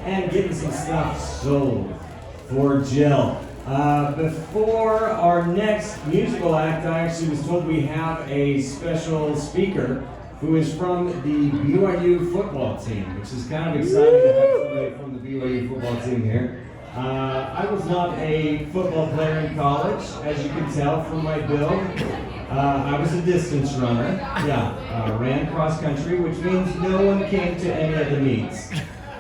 and getting some stuff sold for Jill. Before our next musical act, I actually was told we have a special speaker who is from the BYU football team, which is kind of exciting to have somebody from the BYU football team here. I was not a football player in college, as you can tell from my build. I was a distance runner, ran cross country, which means no one came to any of the meets.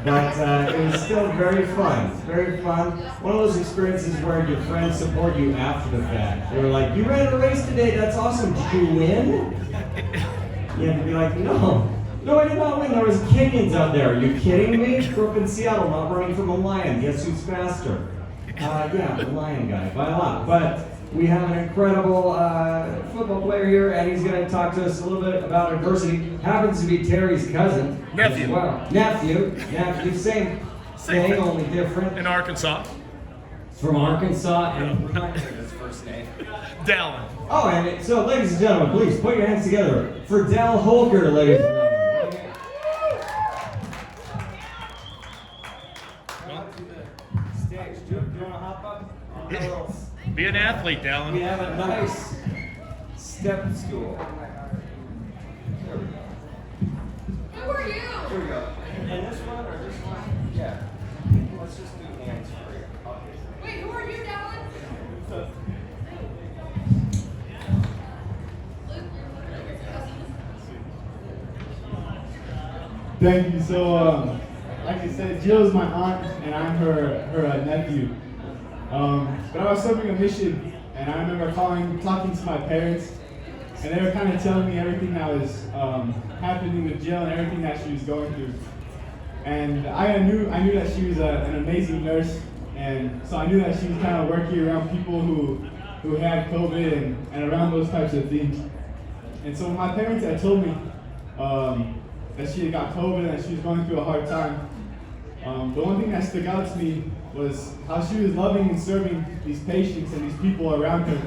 But it was still very fun, very fun. One of those experiences where your friends support you after the fact. They were like, "You ran a race today, that's awesome, did you win?" You have to be like, no, I did not win. There was Kenyans out there. Are you kidding me? Grew up in Seattle, not running from a lion. Guess who's faster? The lion guy, by a lot. But we have an incredible football player here, and he's going to talk to us a little bit about adversity. Happens to be Terry's cousin. Nephew. Well, nephew, same thing, only different. In Arkansas. From Arkansas, and remind me of his first name. Dallin. Oh, and so, ladies and gentlemen, please put your hands together for Jill Holker, ladies and gentlemen. Come up to the stage. Do you want to hop up? Be an athlete, Dallin. We have a nice step stool. There we go. Who are you? Here we go. And this one or this one? Yeah. Let's just do hands for you. Wait, who are you, Dallin? Thank you. So, like I said, Jill's my aunt, and I'm her nephew. But I was serving a mission, and I remember talking to my parents, and they were kind of telling me everything that was happening with Jill and everything that she was going through. And I knew that she was an amazing nurse, and so I knew that she was kind of working around people who had COVID and around those types of things. And so my parents had told me that she had got COVID and she was going through a hard time. The one thing that stuck out to me was how she was loving and serving these patients and these people around her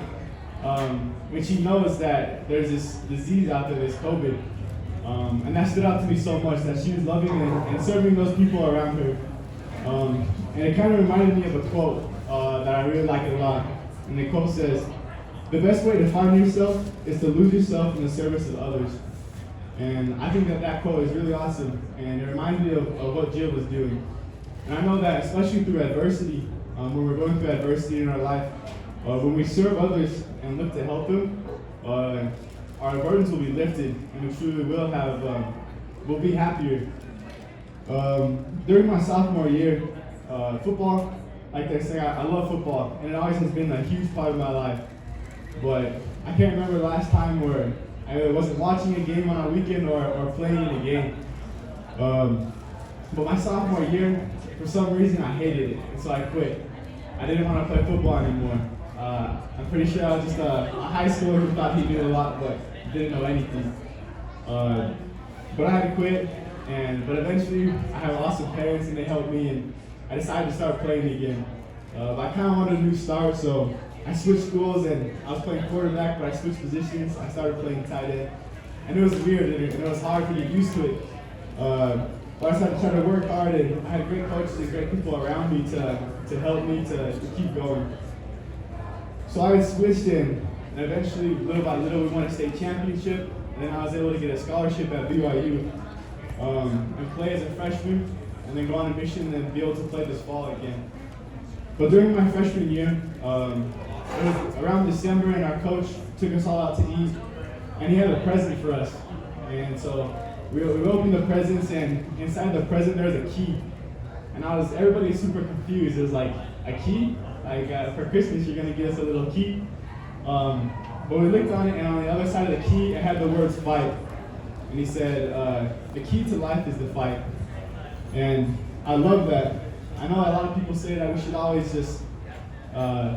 when she knows that there's this disease out there, this COVID. And that stood out to me so much, that she was loving and serving those people around her. And it kind of reminded me of a quote that I really like a lot. And the quote says, "The best way to find yourself is to lose yourself in the service of others." And I think that quote is really awesome, and it reminds me of what Jill was doing. And I know that especially through adversity, when we're going through adversity in our life, when we serve others and look to help them, our burdens will be lifted, and we truly will we'll be happier. During my sophomore year, football, like they say, I love football, and it always has been a huge part of my life. But I can't remember the last time where I wasn't watching a game on a weekend or playing in a game. But my sophomore year, for some reason, I hated it, and so I quit. I didn't want to play football anymore. I'm pretty sure I was just a high schooler who thought he knew a lot, but didn't know anything. But I had to quit, but eventually I have awesome parents, and they helped me, and I decided to start playing again. But I kind of wanted a new start, so I switched schools, and I was playing quarterback, but I switched positions. I started playing tight end, and it was weird, and it was hard to get used to it. But I started trying to work hard, and I had great coaches and great people around me to help me to keep going. So I switched in, and eventually, little by little, we won a state championship, and then I was able to get a scholarship at BYU and play as a freshman, and then go on a mission and be able to play this fall again. But during my freshman year, it was around December, and our coach took us all out to eat, and he had a present for us. And so we opened the presents, and inside the present there was a key. And everybody was super confused. It was like, a key? Like for Christmas you're gonna give us a little key? But we looked on it, and on the other side of the key it had the words fight. And he said, the key to life is the fight. And I love that. I know a lot of people say that we should always just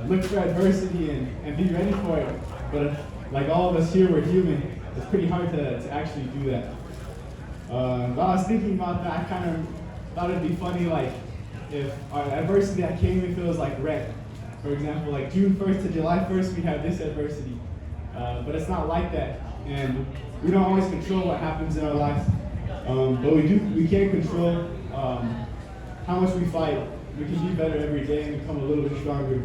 look for adversity and be ready for it. But like all of us here, we're human. It's pretty hard to actually do that. While I was thinking about that, I kind of thought it'd be funny, like, if our adversity that came, if it was like rec. For example, like June 1st to July 1st, we have this adversity. But it's not like that. And we don't always control what happens in our life. But we can control how how much we fight, we can be better every day and become a little bit stronger.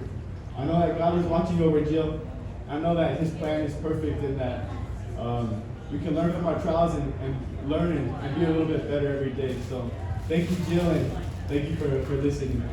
I know that God is watching over Jill. I know that His plan is perfect and that we can learn from our trials and learn and be a little bit better every day. So thank you, Jill, and thank you for listening.